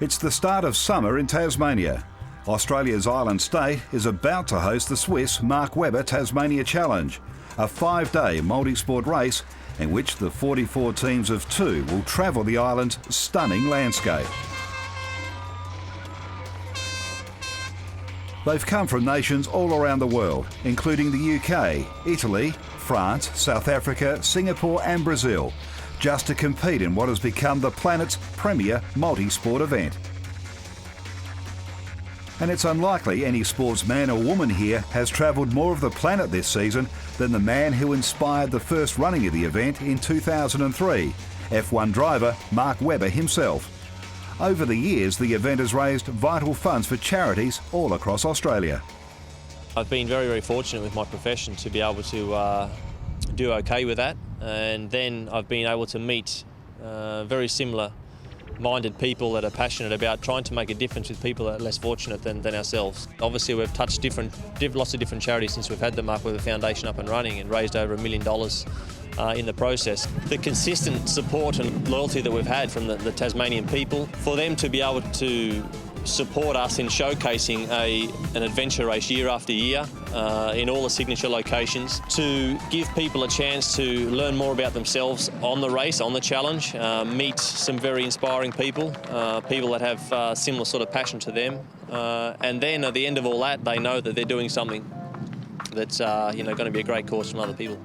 It's the start of summer in Tasmania. Australia's island state is about to host the Swisse Mark Webber Tasmania Challenge, a 5-day multi-sport race in which the 44 teams of 2 will travel the island's stunning landscape. They've come from nations all around the world, including the UK, Italy, France, South Africa, Singapore and Brazil, just to compete in what has become the planet's premier multi-sport event. And it's unlikely any sportsman or woman here has travelled more of the planet this season than the man who inspired the first running of the event in 2003, F1 driver Mark Webber himself. Over the years, the event has raised vital funds for charities all across Australia. I've been very, very fortunate with my profession to be able to do okay with that, and then I've been able to meet very similar-minded people that are passionate about trying to make a difference with people that are less fortunate than ourselves. Obviously, we've touched lots of different charities since we've had the Mark Webber Foundation up and running and raised over $1 million in the process. The consistent support and loyalty that we've had from the Tasmanian people, for them to be able to support us in showcasing an adventure race year after year in all the signature locations, to give people a chance to learn more about themselves on the race, on the challenge, meet some very inspiring people, people that have similar sort of passion to them, and then at the end of all that, they know that they're doing something that's going to be a great cause from other people.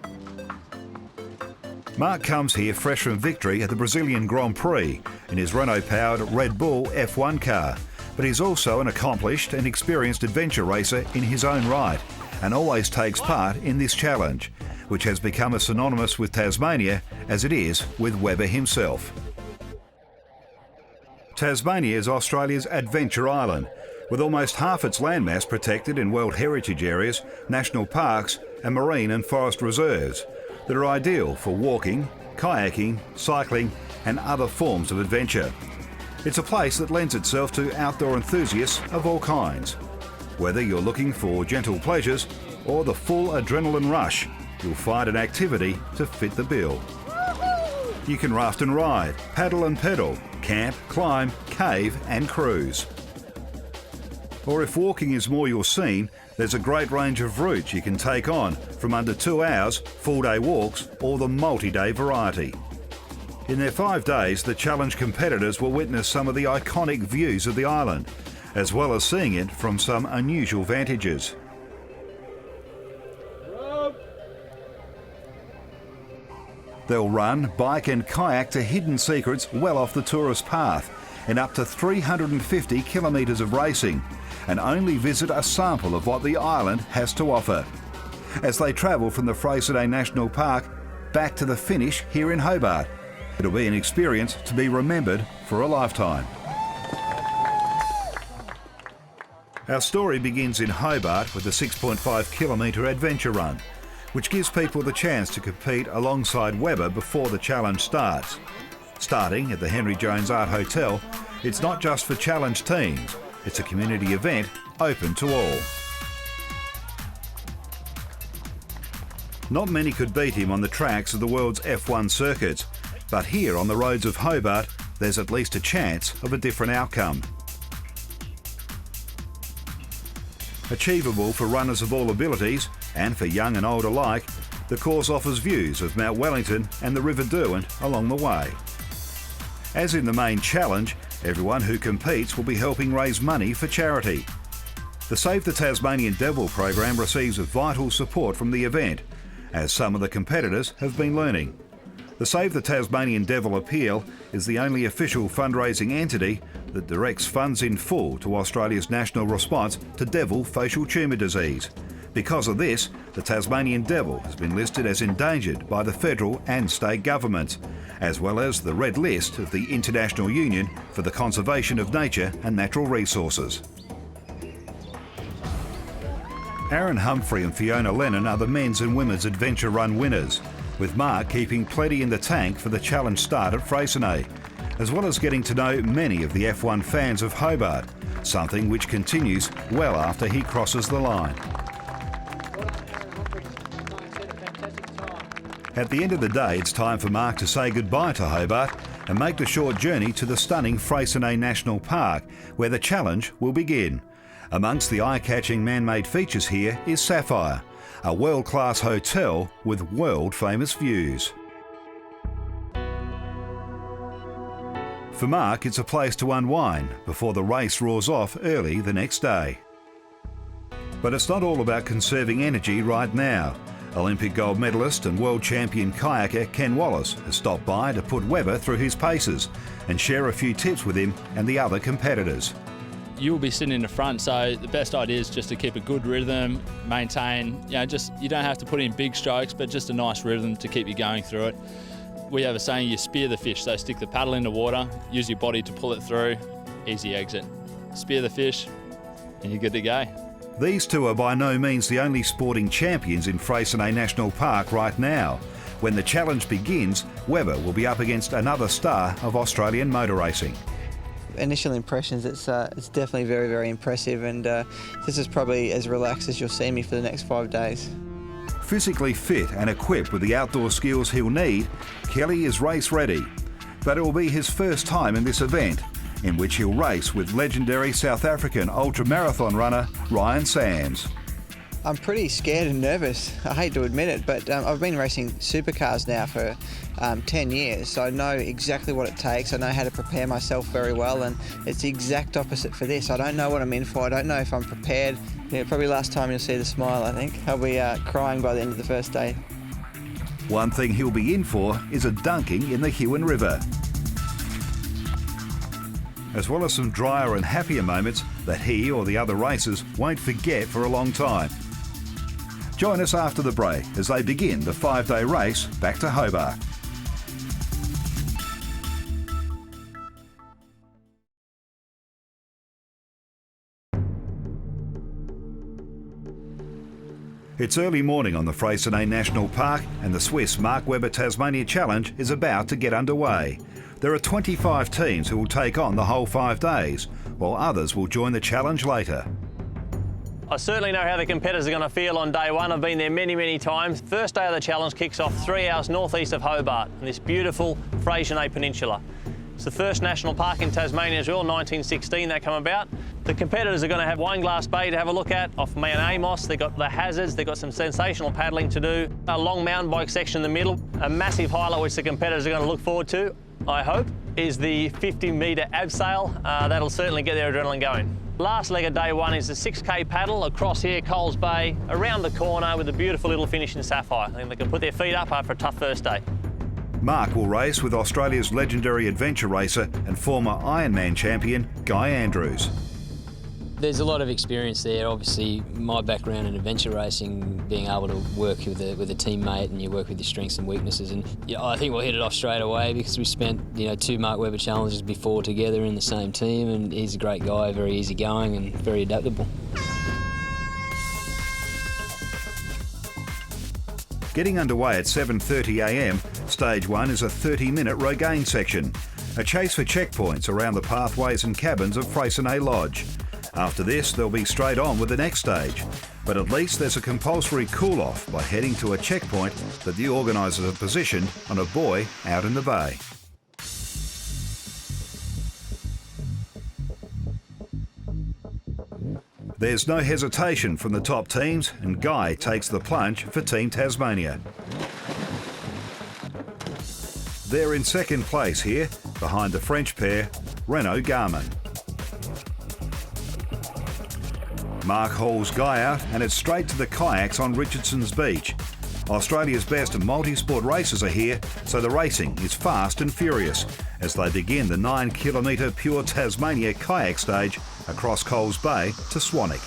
Mark comes here fresh from victory at the Brazilian Grand Prix in his Renault-powered Red Bull F1 car. But he's also an accomplished and experienced adventure racer in his own right, and always takes part in this challenge, which has become as synonymous with Tasmania as it is with Webber himself. Tasmania is Australia's adventure island, with almost half its landmass protected in World Heritage areas, national parks and marine and forest reserves that are ideal for walking, kayaking, cycling and other forms of adventure. It's a place that lends itself to outdoor enthusiasts of all kinds. Whether you're looking for gentle pleasures or the full adrenaline rush, you'll find an activity to fit the bill. You can raft and ride, paddle and pedal, camp, climb, cave and cruise. Or if walking is more your scene, there's a great range of routes you can take on, from under 2 hours, full-day walks or the multi-day variety. In their 5 days, the challenge competitors will witness some of the iconic views of the island, as well as seeing it from some unusual vantages. They'll run, bike and kayak to hidden secrets well off the tourist path in up to 350 kilometres of racing, and only visit a sample of what the island has to offer, as they travel from the Freycinet National Park back to the finish here in Hobart. It'll be an experience to be remembered for a lifetime. Our story begins in Hobart with a 6.5 kilometre adventure run, which gives people the chance to compete alongside Webber before the challenge starts. Starting at the Henry Jones Art Hotel, it's not just for challenge teams, it's a community event open to all. Not many could beat him on the tracks of the world's F1 circuits, but here on the roads of Hobart, there's at least a chance of a different outcome. Achievable for runners of all abilities, and for young and old alike, the course offers views of Mount Wellington and the River Derwent along the way. As in the main challenge, everyone who competes will be helping raise money for charity. The Save the Tasmanian Devil program receives vital support from the event, as some of the competitors have been learning. The Save the Tasmanian Devil appeal is the only official fundraising entity that directs funds in full to Australia's national response to devil facial tumour disease. Because of this, the Tasmanian devil has been listed as endangered by the federal and state governments, as well as the red list of the International Union for the Conservation of Nature and Natural Resources. Aaron Humphrey and Fiona Lennon are the men's and women's adventure run winners, with Mark keeping plenty in the tank for the challenge start at Freycinet, as well as getting to know many of the F1 fans of Hobart, something which continues well after he crosses the line. At the end of the day, it's time for Mark to say goodbye to Hobart and make the short journey to the stunning Freycinet National Park, where the challenge will begin. Amongst the eye-catching man-made features here is Sapphire, a world-class hotel with world-famous views. For Mark, it's a place to unwind before the race roars off early the next day. But it's not all about conserving energy right now. Olympic gold medalist and world champion kayaker Ken Wallace has stopped by to put Webber through his paces and share a few tips with him and the other competitors. You'll be sitting in the front, so the best idea is just to keep a good rhythm, maintain, you don't have to put in big strokes, but just a nice rhythm to keep you going through it. We have a saying, you spear the fish, so stick the paddle in the water, use your body to pull it through, easy exit. Spear the fish, and you're good to go. These two are by no means the only sporting champions in Freycinet National Park right now. When the challenge begins, Webber will be up against another star of Australian motor racing. Initial impressions, it's definitely very, very impressive, and this is probably as relaxed as you'll see me for the next 5 days. Physically fit and equipped with the outdoor skills he'll need, Kelly is race ready. But it will be his first time in this event, in which he'll race with legendary South African ultramarathon runner Ryan Sands. I'm pretty scared and nervous. I hate to admit it, but I've been racing supercars now for 10 years, so I know exactly what it takes. I know how to prepare myself very well, and it's the exact opposite for this. I don't know what I'm in for. I don't know if I'm prepared. Probably last time you'll see the smile, I think. I'll be crying by the end of the first day. One thing he'll be in for is a dunking in the Huon River, as well as some drier and happier moments that he or the other racers won't forget for a long time. Join us after the break as they begin the 5-day race back to Hobart. It's early morning on the Freycinet National Park, and the Swisse Mark Webber Tasmania Challenge is about to get underway. There are 25 teams who will take on the whole 5 days, while others will join the challenge later. I certainly know how the competitors are going to feel on day one. I've been there many, many times. First day of the challenge kicks off 3 hours northeast of Hobart, in this beautiful Freycinet Peninsula. It's the first national park in Tasmania as well, 1916 that come about. The competitors are going to have Wineglass Bay to have a look at off Mount Amos. They've got the hazards, they've got some sensational paddling to do, a long mountain bike section in the middle. A massive highlight which the competitors are going to look forward to, I hope, is the 50-metre abseil. That'll certainly get their adrenaline going. Last leg of day one is the 6K paddle across here, Coles Bay, around the corner with a beautiful little finish in Sapphire. I think they can put their feet up after a tough first day. Mark will race with Australia's legendary adventure racer and former Ironman champion, Guy Andrews. There's a lot of experience there. Obviously, my background in adventure racing, being able to work with a teammate and you work with your strengths and weaknesses. And I think we'll hit it off straight away because we spent 2 Mark Webber challenges before together in the same team, and he's a great guy, very easygoing and very adaptable. Getting underway at 7:30 a.m, stage 1 is a 30-minute Rogaine section, a chase for checkpoints around the pathways and cabins of Freycinet Lodge. After this, they'll be straight on with the next stage, but at least there's a compulsory cool-off by heading to a checkpoint that the organisers have positioned on a buoy out in the bay. There's no hesitation from the top teams, and Guy takes the plunge for Team Tasmania. They're in second place here, behind the French pair, Renault-Garmin. Mark hauls Guy out, and it's straight to the kayaks on Richardson's Beach. Australia's best multi-sport racers are here, so the racing is fast and furious as they begin the 9-kilometre Pure Tasmania kayak stage across Coles Bay to Swanwick.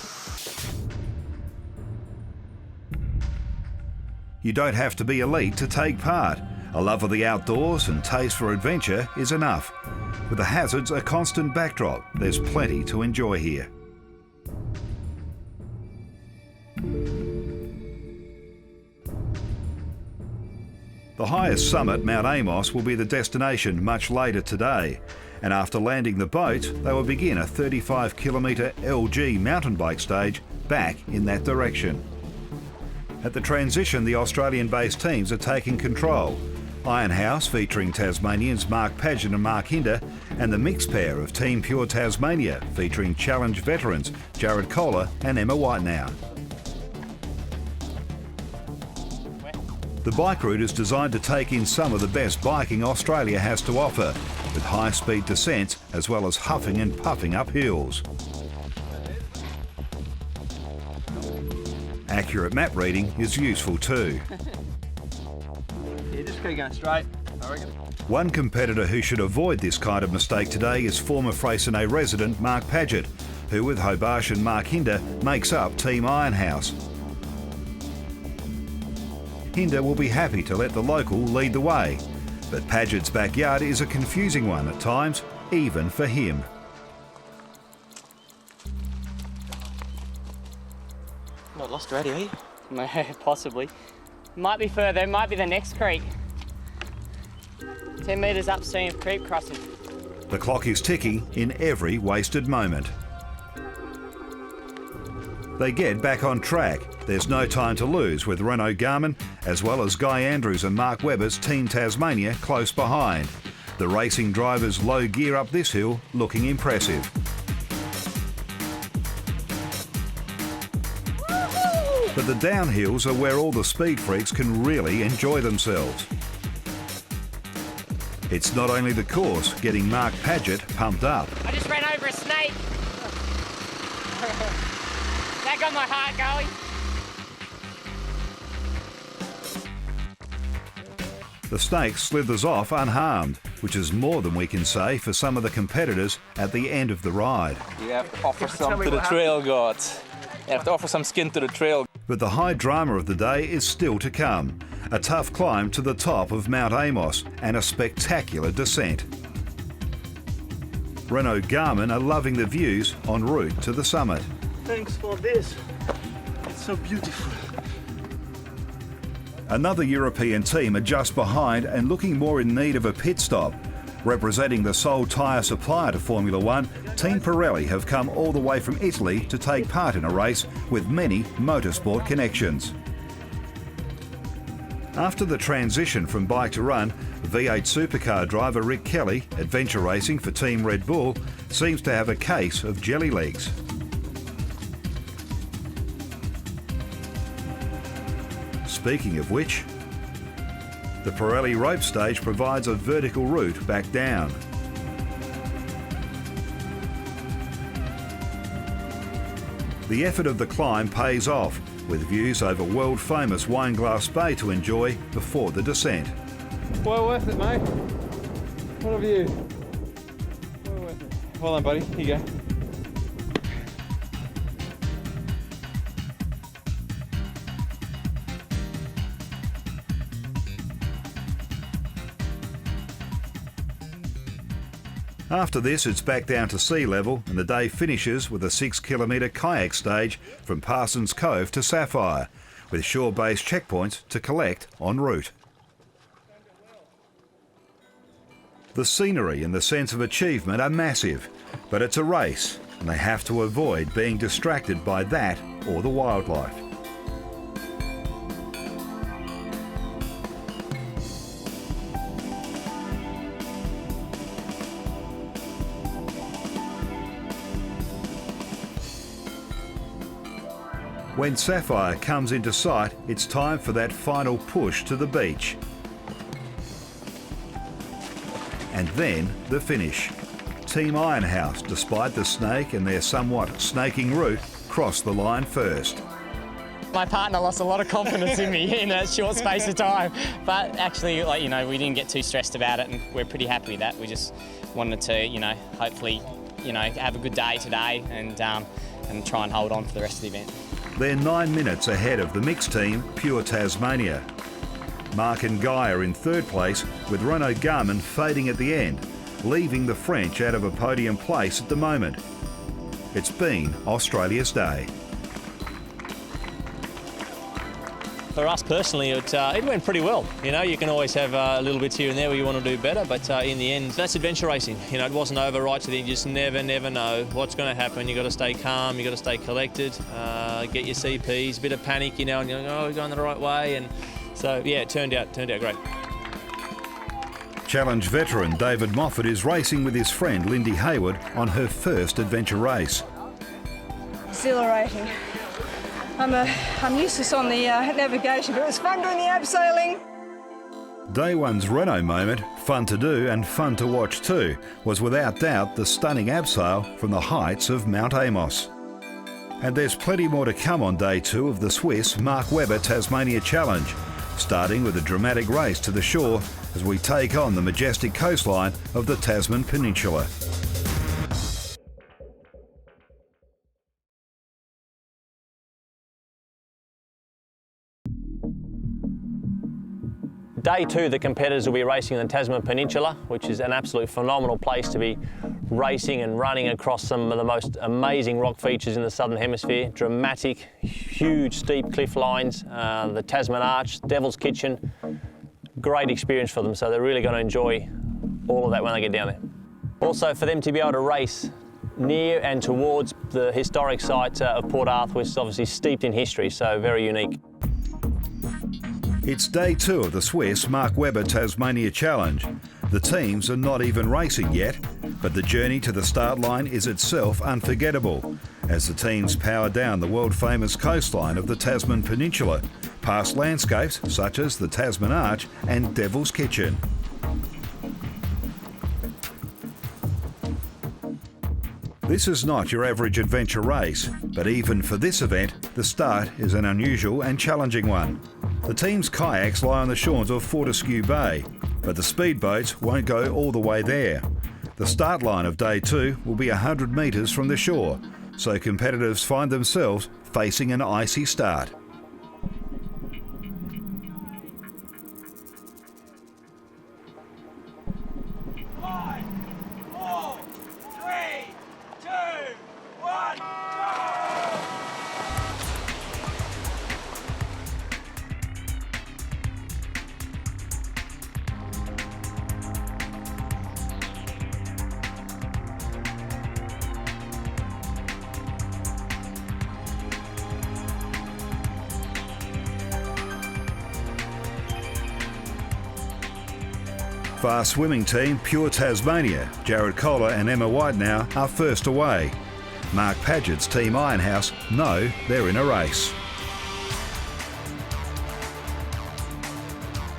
You don't have to be elite to take part. A love of the outdoors and taste for adventure is enough. With the hazards a constant backdrop, there's plenty to enjoy here. The highest summit, Mount Amos, will be the destination much later today, and after landing the boat, they will begin a 35-kilometre LG mountain bike stage back in that direction. At the transition, the Australian-based teams are taking control. Ironhouse, featuring Tasmanians Mark Paget and Mark Hinder, and the mixed pair of Team Pure Tasmania, featuring Challenge veterans Jared Kohler and Emma Whitenow. The bike route is designed to take in some of the best biking Australia has to offer, with high-speed descents as well as huffing and puffing up hills. Accurate map reading is useful too. Yeah, just keep going straight, I reckon. One competitor who should avoid this kind of mistake today is former Freycinet resident Mark Paget, who with Hobart and Mark Hinder makes up Team Ironhouse. Hinder will be happy to let the local lead the way, but Paget's backyard is a confusing one at times, even for him. Not lost already, are you? No, possibly. Might be further, might be the next creek. 10 metres upstream of creek crossing. The clock is ticking in every wasted moment. They get back on track. There's no time to lose with Renault Garmin, as well as Guy Andrews and Mark Webber's Team Tasmania close behind. The racing drivers low gear up this hill, looking impressive. But the downhills are where all the speed freaks can really enjoy themselves. It's not only the course getting Mark Paget pumped up. I just ran over a snake. That got my heart going. The snake slithers off unharmed, which is more than we can say for some of the competitors at the end of the ride. You have to offer some to the trail gods. You have to offer some skin to the trail. But the high drama of the day is still to come. A tough climb to the top of Mount Amos and a spectacular descent. Renault Garmin are loving the views en route to the summit. Thanks for this. It's so beautiful. Another European team are just behind and looking more in need of a pit stop. Representing the sole tyre supplier to Formula One, Team Pirelli have come all the way from Italy to take part in a race with many motorsport connections. After the transition from bike to run, V8 supercar driver Rick Kelly, adventure racing for Team Red Bull, seems to have a case of jelly legs. Speaking of which, the Pirelli rope stage provides a vertical route back down. The effort of the climb pays off, with views over world-famous Wineglass Bay to enjoy before the descent. Well worth it, mate. What a view. Well worth it. Well done, buddy. Here you go. After this, it's back down to sea level, and the day finishes with a 6-kilometre kayak stage from Parsons Cove to Sapphire, with shore-based checkpoints to collect en route. The scenery and the sense of achievement are massive, but it's a race, and they have to avoid being distracted by that or the wildlife. When Sapphire comes into sight, it's time for that final push to the beach. And then the finish. Team Ironhouse, despite the snake and their somewhat snaking route, crossed the line first. My partner lost a lot of confidence in me in a short space of time, but actually, we didn't get too stressed about it, and we're pretty happy with that. We just wanted to, hopefully, have a good day today and try and hold on for the rest of the event. They're 9 minutes ahead of the mixed team, Pure Tasmania. Mark and Guy are in third place, with Renault Garmin fading at the end, leaving the French out of a podium place at the moment. It's been Australia's day. For us personally, it went pretty well. You know, you can always have little bits here and there where you want to do better, but in the end, that's adventure racing. You know, it wasn't over right to the end. You just never know what's going to happen. You've got to stay calm, you've got to stay collected, get your CPs, a bit of panic, you know, and you're like, oh, we're going the right way. And so, yeah, it turned out great. Challenge veteran David Moffat is racing with his friend Lindy Hayward on her first adventure race. Exhilarating. I'm useless on the navigation, but it was fun doing the abseiling. Day one's Renault moment, fun to do and fun to watch too, was without doubt the stunning abseil from the heights of Mount Amos. And there's plenty more to come on day two of the Swisse Mark Webber Tasmania Challenge, starting with a dramatic race to the shore as we take on the majestic coastline of the Tasman Peninsula. Day two, the competitors will be racing in the Tasman Peninsula, which is an absolute phenomenal place to be racing and running across some of the most amazing rock features in the Southern Hemisphere. Dramatic, huge, steep cliff lines, the Tasman Arch, Devil's Kitchen. Great experience for them, so they're really going to enjoy all of that when they get down there. Also, for them to be able to race near and towards the historic site of Port Arthur, which is obviously steeped in history, so very unique. It's day two of the Swisse Mark Webber Tasmania Challenge. The teams are not even racing yet, but the journey to the start line is itself unforgettable as the teams power down the world-famous coastline of the Tasman Peninsula, past landscapes such as the Tasman Arch and Devil's Kitchen. This is not your average adventure race, but even for this event, the start is an unusual and challenging one. The team's kayaks lie on the shores of Fortescue Bay, but the speedboats won't go all the way there. The start line of day two will be 100 metres from the shore, so competitors find themselves facing an icy start. Fast swimming team Pure Tasmania, Jared Kohler and Emma Whitenow are first away. Mark Paget's team Ironhouse know they're in a race.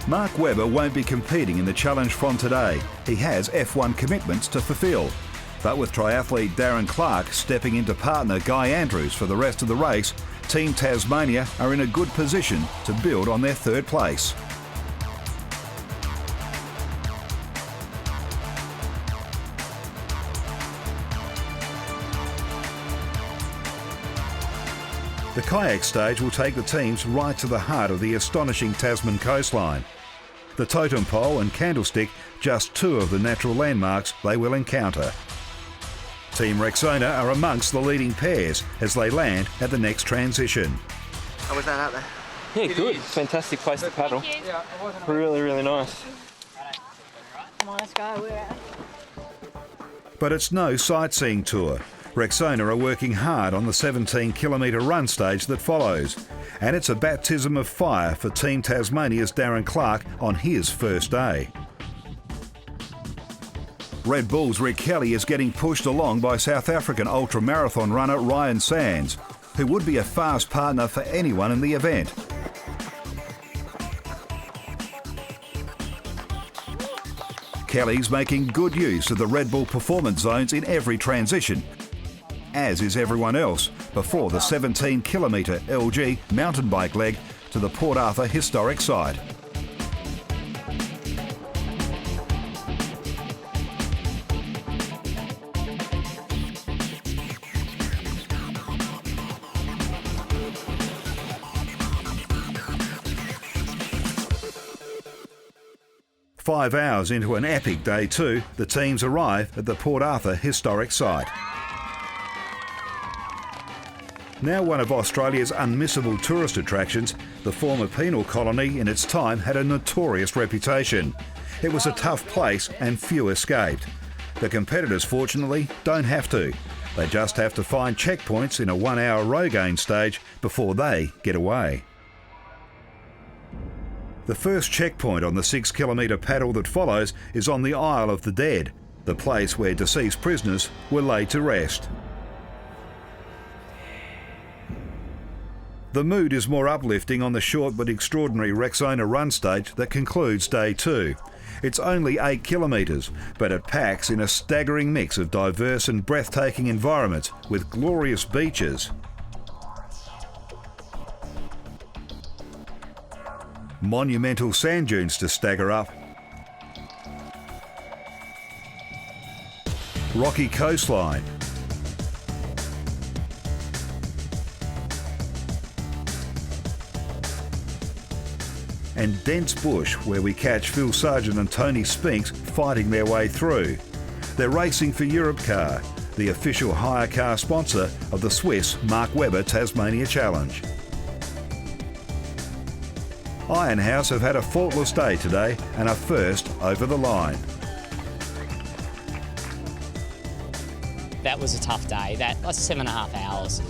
Mark Webber won't be competing in the challenge from today. He has F1 commitments to fulfil. But with triathlete Darren Clark stepping into partner Guy Andrews for the rest of the race, Team Tasmania are in a good position to build on their third place. The kayak stage will take the teams right to the heart of the astonishing Tasman coastline. The totem pole and candlestick, just two of the natural landmarks they will encounter. Team Freycinet are amongst the leading pairs as they land at the next transition. How was that out there? Yeah, good. Fantastic place to paddle. Really, really nice. Come on, let's go. We're out. But it's no sightseeing tour. Freycinet are working hard on the 17-kilometre run stage that follows, and it's a baptism of fire for Team Tasmania's Darren Clark on his first day. Red Bull's Rick Kelly is getting pushed along by South African ultramarathon runner Ryan Sands, who would be a fast partner for anyone in the event. Kelly's making good use of the Red Bull performance zones in every transition, as is everyone else, before the 17-kilometre LG mountain bike leg to the Port Arthur historic site. Five hours into an epic day two, the teams arrive at the Port Arthur historic site. Now one of Australia's unmissable tourist attractions, the former penal colony in its time had a notorious reputation. It was a tough place and few escaped. The competitors, fortunately, don't have to. They just have to find checkpoints in a 1-hour row gain stage before they get away. The first checkpoint on the 6-kilometre paddle that follows is on the Isle of the Dead, the place where deceased prisoners were laid to rest. The mood is more uplifting on the short but extraordinary Freycinet run stage that concludes day 2. It's only 8 kilometres, but it packs in a staggering mix of diverse and breathtaking environments with glorious beaches, monumental sand dunes to stagger up, rocky coastline, and dense bush where we catch Phil Sargent and Tony Spinks fighting their way through. They're racing for Europcar, the official hire car sponsor of the Swisse Mark Webber Tasmania Challenge. Ironhouse have had a faultless day today and are first over the line. That was a tough day. That was 7.5 hours.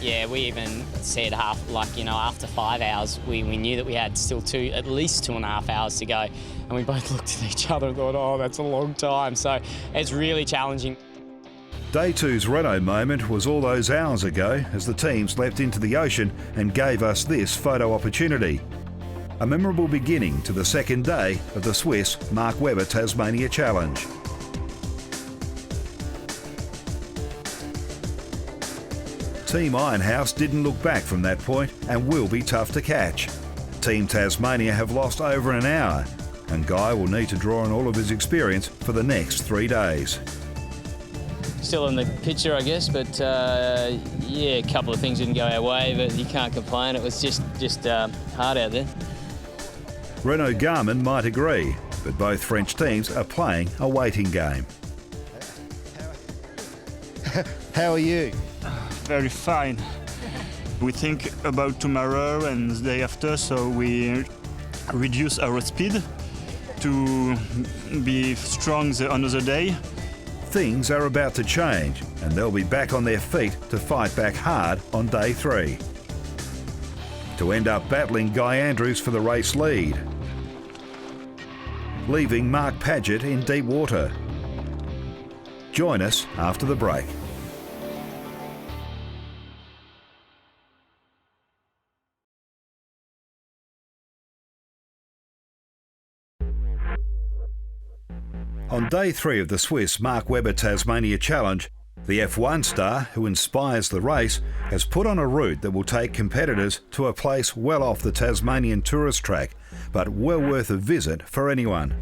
Yeah, we even said after 5 hours, we knew that we had still at least 2.5 hours to go. And we both looked at each other and thought, oh, that's a long time. So it's really challenging. Day 2's Renault moment was all those hours ago as the teams leapt into the ocean and gave us this photo opportunity. A memorable beginning to the second day of the Swisse Mark Webber Tasmania Challenge. Team Ironhouse didn't look back from that point and will be tough to catch. Team Tasmania have lost over an hour and Guy will need to draw on all of his experience for the next 3 days. Still in the picture, I guess, but yeah, a couple of things didn't go our way, but you can't complain. It was just hard out there. Renault Garmin might agree, but both French teams are playing a waiting game. How are you? Very fine. We think about tomorrow and the day after, so we reduce our speed to be strong the another day. Things are about to change and they'll be back on their feet to fight back hard on day 3. To end up battling Guy Andrews for the race lead, leaving Mark Paget in deep water. Join us after the break. On day 3 of the Swisse Mark Webber Tasmania Challenge, the F1 star who inspires the race has put on a route that will take competitors to a place well off the Tasmanian tourist track, but well worth a visit for anyone.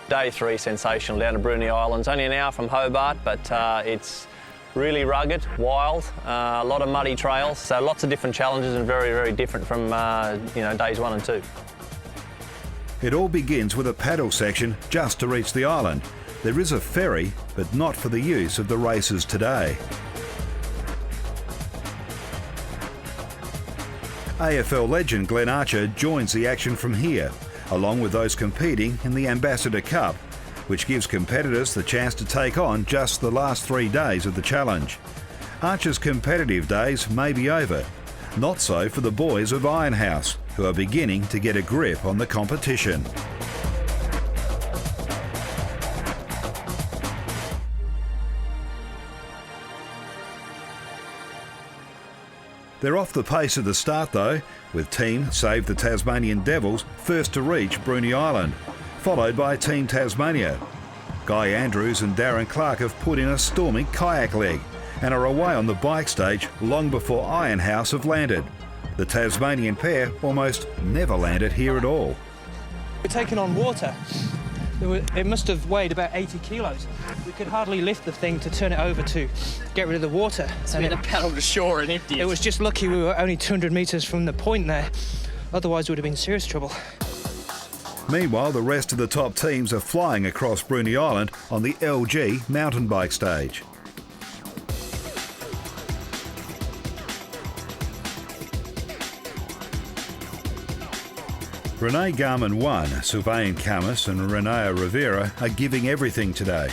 Day 3 sensational down to Bruny Island. It's only an hour from Hobart, but it's really rugged, wild, a lot of muddy trails, so lots of different challenges and very, very different from days 1 and 2. It all begins with a paddle section just to reach the island. There is a ferry, but not for the use of the racers today. AFL legend Glenn Archer joins the action from here, along with those competing in the Ambassador Cup, which gives competitors the chance to take on just the last 3 days of the challenge. Archer's competitive days may be over. Not so for the boys of Ironhouse, who are beginning to get a grip on the competition. They're off the pace at the start though, with Team Save the Tasmanian Devils first to reach Bruny Island, followed by Team Tasmania. Guy Andrews and Darren Clark have put in a storming kayak leg and are away on the bike stage long before Ironhouse have landed. The Tasmanian pair almost never landed here at all. We're taking on water. It must have weighed about 80 kilos. We could hardly lift the thing to turn it over to get rid of the water. So we had to paddle to shore and empty it. It was just lucky we were only 200 metres from the point there. Otherwise, we would have been in serious trouble. Meanwhile, the rest of the top teams are flying across Bruny Island on the LG mountain bike stage. Renee Garman won. Sylvain Camus and Renea Rivera are giving everything today.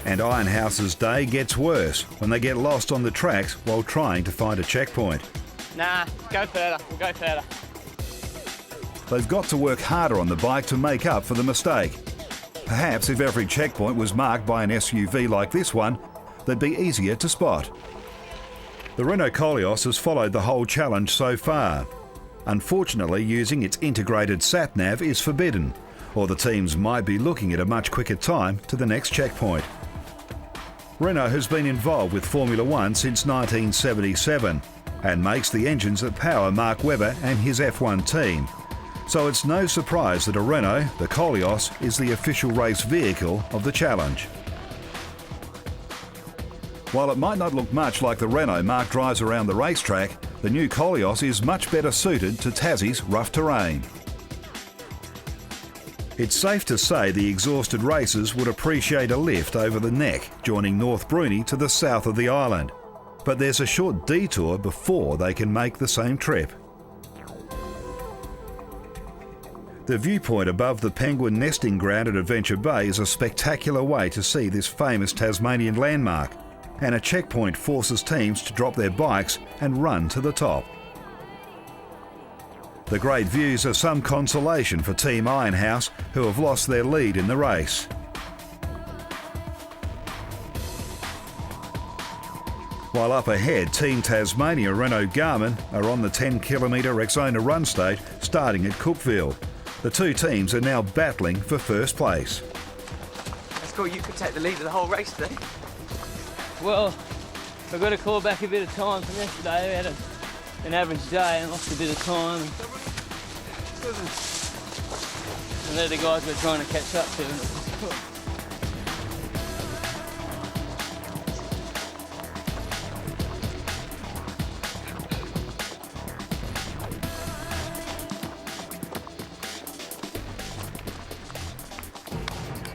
And Ironhouse's day gets worse when they get lost on the tracks while trying to find a checkpoint. Nah, go further. We'll go further. They've got to work harder on the bike to make up for the mistake. Perhaps if every checkpoint was marked by an SUV like this one, they'd be easier to spot. The Renault Koleos has followed the whole challenge so far. Unfortunately, using its integrated sat-nav is forbidden, or the teams might be looking at a much quicker time to the next checkpoint. Renault has been involved with Formula One since 1977 and makes the engines that power Mark Webber and his F1 team. So it's no surprise that a Renault, the Koleos, is the official race vehicle of the challenge. While it might not look much like the Renault Mark drives around the racetrack, the new Koleos is much better suited to Tassie's rough terrain. It's safe to say the exhausted racers would appreciate a lift over the neck, joining North Bruny to the south of the island. But there's a short detour before they can make the same trip. The viewpoint above the penguin nesting ground at Adventure Bay is a spectacular way to see this famous Tasmanian landmark, and a checkpoint forces teams to drop their bikes and run to the top. The great views are some consolation for Team Ironhouse, who have lost their lead in the race. While up ahead, Team Tasmania Renault Garmin are on the 10-kilometre Rexona run stage starting at Cookville. The two teams are now battling for first place. That's cool, you could take the lead of the whole race today. Well, I've got to claw back a bit of time from yesterday. We had an average day and lost a bit of time. And they're the guys we're trying to catch up to.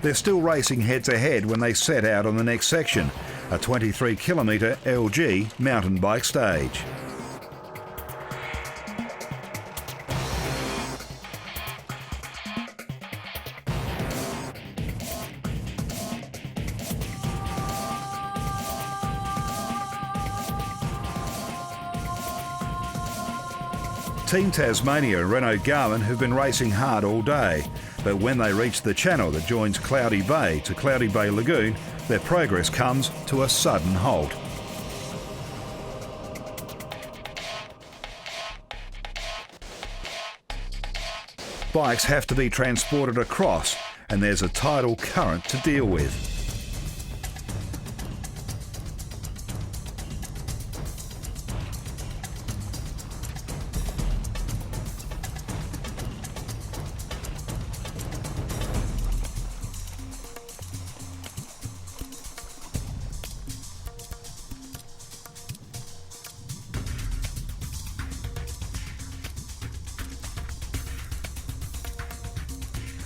They're still racing head-to-head when they set out on the next section, a 23-kilometre LG mountain bike stage. Team Tasmania and Renault Garmin have been racing hard all day, but when they reach the channel that joins Cloudy Bay to Cloudy Bay Lagoon, their progress comes to a sudden halt. Bikes have to be transported across, and there's a tidal current to deal with.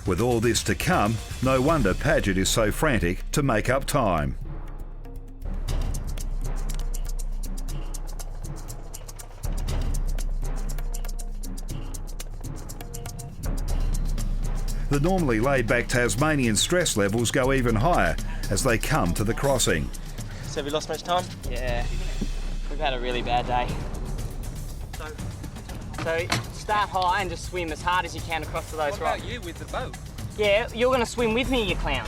With all this to come, no wonder Paget is so frantic to make up time. The normally laid-back Tasmanian stress levels go even higher as they come to the crossing. So have we lost much time? Yeah, we've had a really bad day. So start high and just swim as hard as you can across to those rocks. What about you with the boat? Yeah, you're going to swim with me, you clown.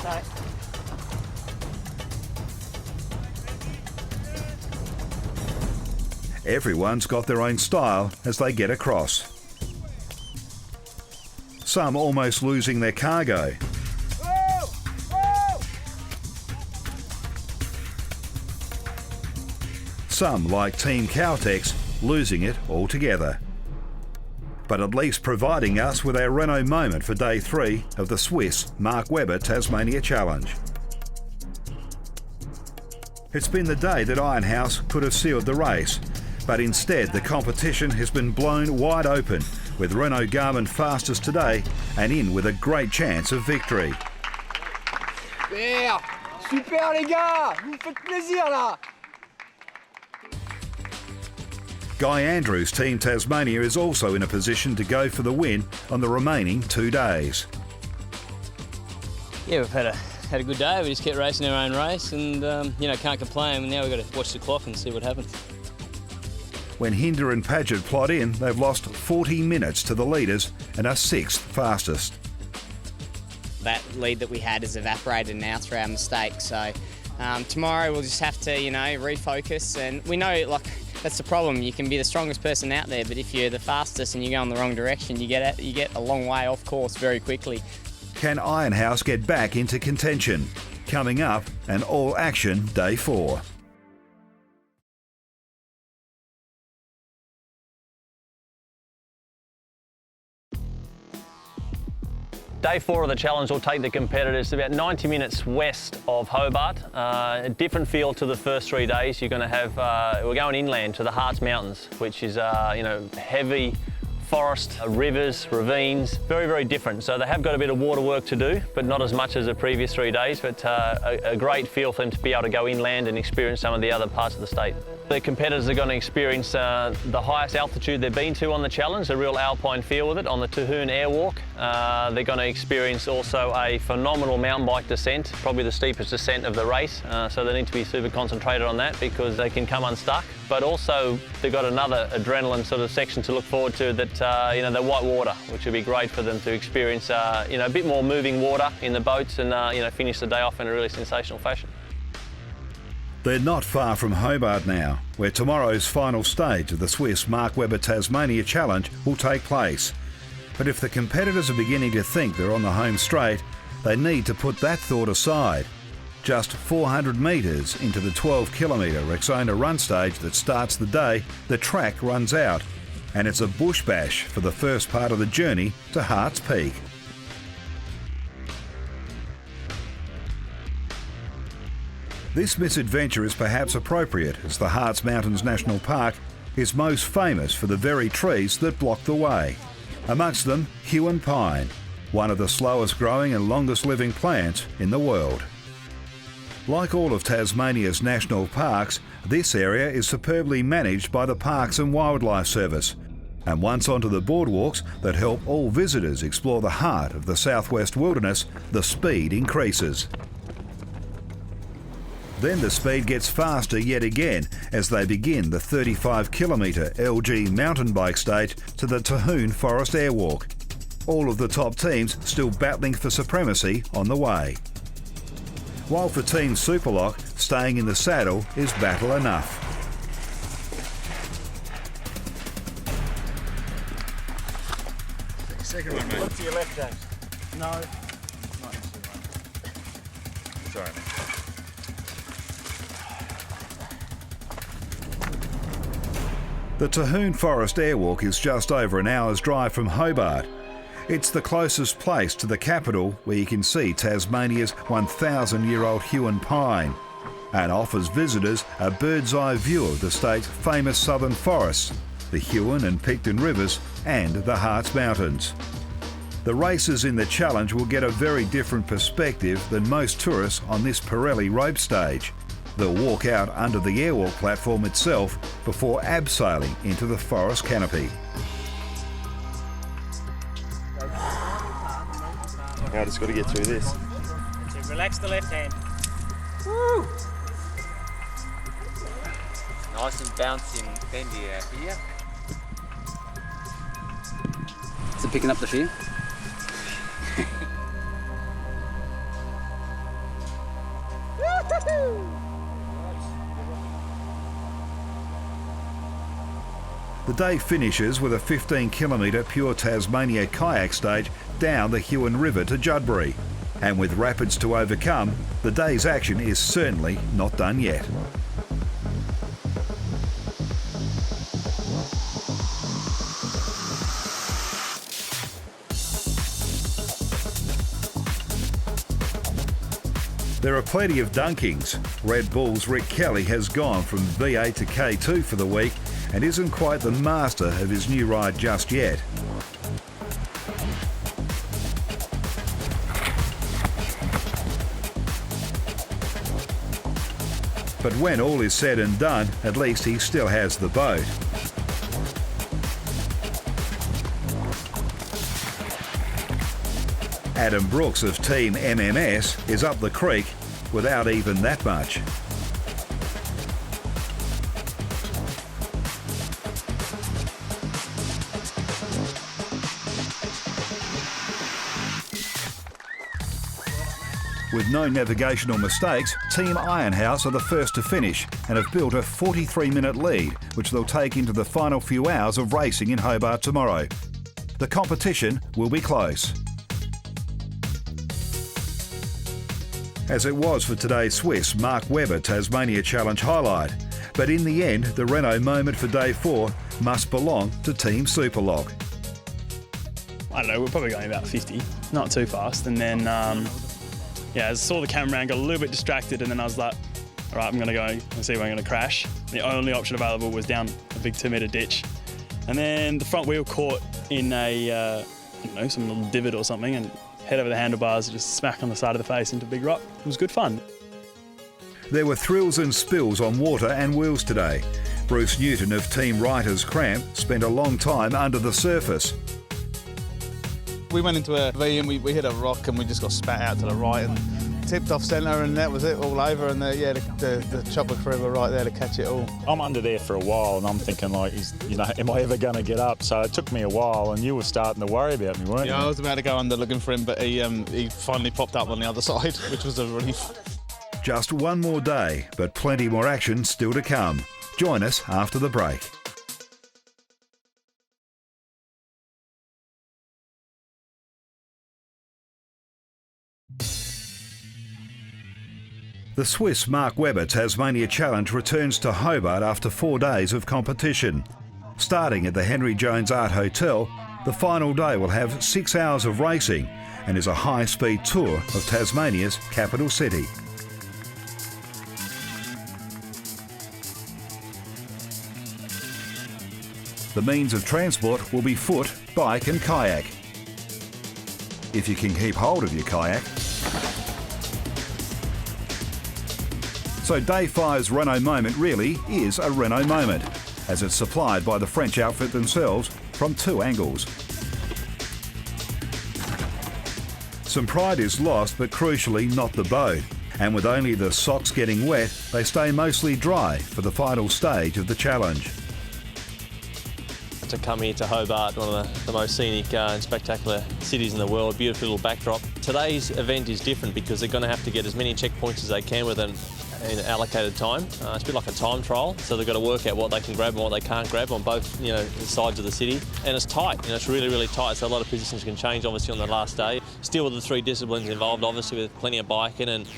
So. Everyone's got their own style as they get across. Some almost losing their cargo. Some, like Team Cowtex, losing it altogether. But at least providing us with our Renault moment for day 3 of the Swisse Mark Webber Tasmania Challenge. It's been the day that Ironhouse could have sealed the race, but instead the competition has been blown wide open, with Renault Garmin fastest today and in with a great chance of victory. Super! Super les gars! Vous me faites plaisir là! Guy Andrews' Team Tasmania is also in a position to go for the win on the remaining 2 days. Yeah, we've had a good day. We just kept racing our own race and, can't complain. Now we've got to watch the clock and see what happens. When Hinder and Paget plot in, they've lost 40 minutes to the leaders and are 6th fastest. That lead that we had has evaporated now through our mistakes. So tomorrow we'll just have to, refocus. And we know, that's the problem. You can be the strongest person out there, but if you're the fastest and you go in the wrong direction, you get a long way off course very quickly. Can Ironhouse get back into contention? Coming up, an all-action day 4. Day 4 of the challenge will take the competitors about 90 minutes west of Hobart. A different feel to the first 3 days. You're going to have, we're going inland to the Harts Mountains, which is, heavy forest, rivers, ravines, very, very different. So they have got a bit of water work to do, but not as much as the previous 3 days, but a great feel for them to be able to go inland and experience some of the other parts of the state. The competitors are going to experience the highest altitude they've been to on the challenge, a real alpine feel with it on the Tahoon Airwalk. They're going to experience also a phenomenal mountain bike descent, probably the steepest descent of the race, so they need to be super concentrated on that because they can come unstuck. But also they've got another adrenaline sort of section to look forward to that, the white water, which will be great for them to experience, a bit more moving water in the boats and, finish the day off in a really sensational fashion. They're not far from Hobart now, where tomorrow's final stage of the Swisse Mark Webber Tasmania Challenge will take place. But if the competitors are beginning to think they're on the home straight, they need to put that thought aside. Just 400 metres into the 12-kilometre Rexona run stage that starts the day, the track runs out, and it's a bush bash for the first part of the journey to Harts Peak. This misadventure is perhaps appropriate as the Harts Mountains National Park is most famous for the very trees that block the way. Amongst them, Huon pine, one of the slowest growing and longest living plants in the world. Like all of Tasmania's national parks, this area is superbly managed by the Parks and Wildlife Service. And once onto the boardwalks that help all visitors explore the heart of the southwest wilderness, the speed increases. Then the speed gets faster yet again as they begin the 35-kilometre LG mountain bike stage to the Tahoon Forest Airwalk. All of the top teams still battling for supremacy on the way. While for Team Superlock, staying in the saddle is battle enough. Second one, mate. What's to your left, James? No. Not Sorry, mate. The Tahoon Forest Airwalk is just over an hour's drive from Hobart. It's the closest place to the capital where you can see Tasmania's 1,000-year-old Huon pine and offers visitors a bird's-eye view of the state's famous southern forests, the Huon and Picton rivers and the Harts Mountains. The racers in the challenge will get a very different perspective than most tourists on this Pirelli rope stage. They'll walk out under the airwalk platform itself before abseiling into the forest canopy. Now I just got to get through this. Relax the left hand. Woo! Nice and bouncing, bendy out here. Is it picking up the fear? The day finishes with a 15-kilometre Pure Tasmania kayak stage down the Huon River to Judbury. And with rapids to overcome, the day's action is certainly not done yet. There are plenty of dunkings. Red Bull's Rick Kelly has gone from V8 to K2 for the week and isn't quite the master of his new ride just yet. But when all is said and done, at least he still has the boat. Adam Brooks of Team MMS is up the creek without even that much. With no navigational mistakes, Team Ironhouse are the first to finish and have built a 43-minute lead, which they'll take into the final few hours of racing in Hobart tomorrow. The competition will be close. As it was for today's Swiss Mark Webber Tasmania Challenge highlight. But in the end, the Renault moment for day 4 must belong to Team Superlog. I don't know, we're probably going about 50, not too fast. And then, I saw the cameraman, got a little bit distracted, and then I was like, all right, I'm going to go and see where I'm going to crash. The only option available was down a big 2-metre ditch. And then the front wheel caught in a, some little divot or something, and head over the handlebars, just smack on the side of the face into a big rock. It was good fun. There were thrills and spills on water and wheels today. Bruce Newton of Team Writers Cramp spent a long time under the surface. We went into a V and we hit a rock and we just got spat out to the right and tipped off centre, and that was it, all over. And the chopper crew were right there to catch it all. I'm under there for a while and I'm thinking like, am I ever going to get up? So it took me a while, and you were starting to worry about me, weren't you? Yeah, I was about to go under looking for him, but he finally popped up on the other side, which was a relief. Just one more day, but plenty more action still to come. Join us after the break. The Swiss Mark Webber Tasmania Challenge returns to Hobart after 4 days of competition. Starting at the Henry Jones Art Hotel, the final day will have 6 hours of racing and is a high-speed tour of Tasmania's capital city. The means of transport will be foot, bike and kayak. If you can keep hold of your kayak. So Day 5's Renault moment really is a Renault moment, as it's supplied by the French outfit themselves from 2 angles. Some pride is lost, but crucially not the boat. And with only the socks getting wet, they stay mostly dry for the final stage of the challenge. To come here to Hobart, one of the most scenic and spectacular cities in the world, beautiful little backdrop. Today's event is different because they're going to have to get as many checkpoints as they can within an allocated time. It's a bit like a time trial, so they've got to work out what they can grab and what they can't grab on both sides of the city. And it's tight, it's really, really tight, so a lot of positions can change obviously on the last day. Still with the 3 disciplines involved, obviously with plenty of biking and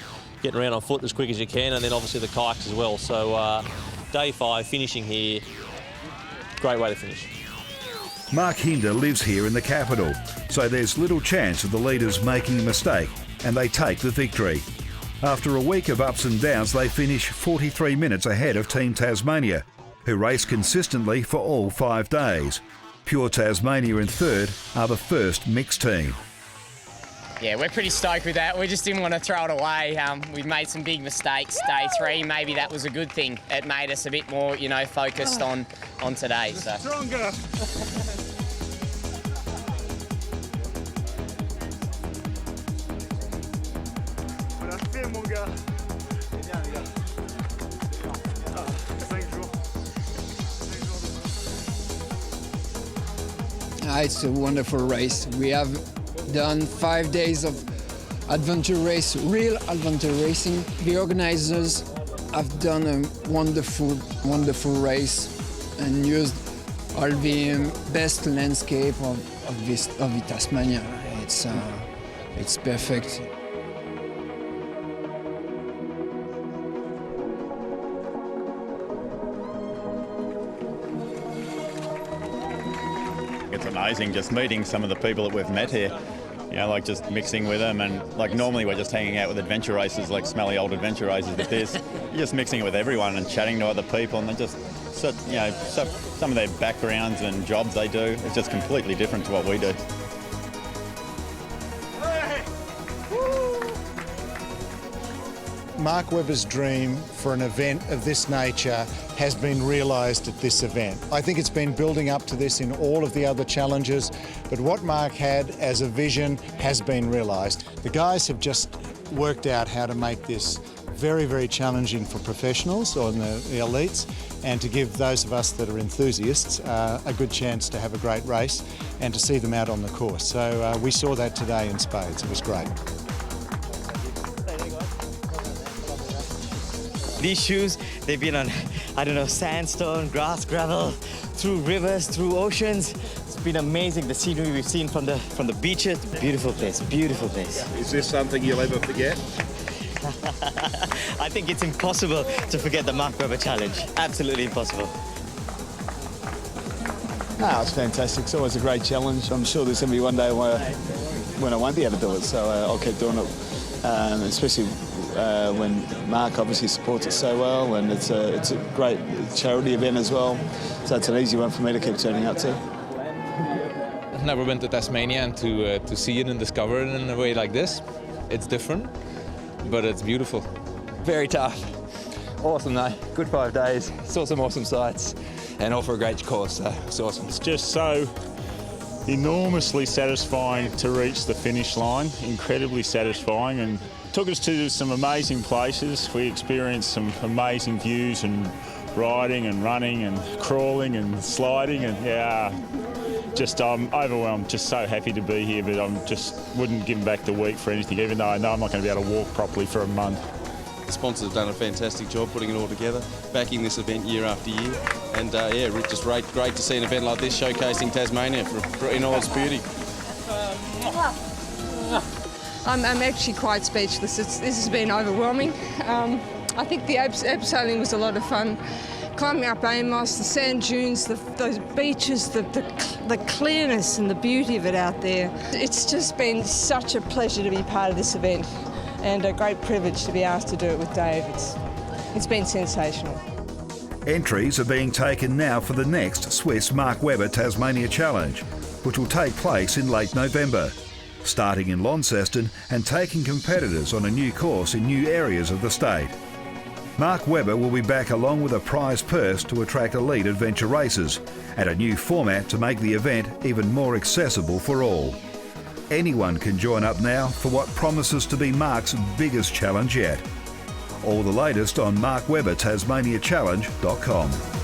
getting around on foot as quick as you can, and then obviously the kayaks as well. So Day 5 finishing here, great way to finish. Mark Hinder lives here in the capital, so there's little chance of the leaders making a mistake, and they take the victory. After a week of ups and downs, they finish 43 minutes ahead of Team Tasmania, who race consistently for all 5 days. Pure Tasmania in third are the first mixed team. Yeah, we're pretty stoked with that. We just didn't want to throw it away. We've made some big mistakes. Day 3, maybe that was a good thing. It made us a bit more, focused on today. So. Stronger. It's a wonderful race. We have done 5 days of adventure race, real adventure racing. The organizers have done a wonderful race and used all the best landscape of the Tasmania. It's perfect. It's amazing just meeting some of the people that we've met here, like just mixing with them, and like normally we're just hanging out with adventure racers, like smelly old adventure racers, but this, you're just mixing with everyone and chatting to other people, and they're just, some of their backgrounds and jobs they do, it's just completely different to what we do. Mark Webber's dream for an event of this nature has been realised at this event. I think it's been building up to this in all of the other challenges, but what Mark had as a vision has been realised. The guys have just worked out how to make this very, very challenging for professionals or the elites, and to give those of us that are enthusiasts a good chance to have a great race and to see them out on the course. So we saw that today in spades. It was great. These shoes, they've been on, I don't know, sandstone, grass, gravel, through rivers, through oceans. It's been amazing, the scenery we've seen from the beaches. Beautiful place, beautiful place. Is this something you'll ever forget? I think it's impossible to forget the Mark Webber Challenge. Absolutely impossible. No, it's fantastic. It's always a great challenge. I'm sure there's going to be one day when I won't be able to do it, so I'll keep doing it, especially when Mark obviously supports it so well, and it's a great charity event as well, so it's an easy one for me to keep turning up to. I've never been to Tasmania, and to see it and discover it in a way like this, it's different, but it's beautiful. Very tough. Awesome though, good 5 days, saw some awesome sights, and all for a great course, so it's awesome. It's just so enormously satisfying to reach the finish line, incredibly satisfying, and took us to some amazing places. We experienced some amazing views and riding and running and crawling and sliding, and yeah, just I'm overwhelmed, just so happy to be here, but I just wouldn't give back the week for anything, even though I know I'm not going to be able to walk properly for a month. The sponsors have done a fantastic job putting it all together, backing this event year after year, and yeah, just great to see an event like this showcasing Tasmania in all its beauty. I'm actually quite speechless. This has been overwhelming. I think the abseiling was a lot of fun. Climbing up Amos, the sand dunes, those beaches, the clearness and the beauty of it out there. It's just been such a pleasure to be part of this event, and a great privilege to be asked to do it with Dave. It's been sensational. Entries are being taken now for the next Swisse Mark Webber Tasmania Challenge, which will take place in late November, starting in Launceston and taking competitors on a new course in new areas of the state. Mark Webber will be back along with a prize purse to attract elite adventure racers and a new format to make the event even more accessible for all. Anyone can join up now for what promises to be Mark's biggest challenge yet. All the latest on markwebbertasmaniachallenge.com.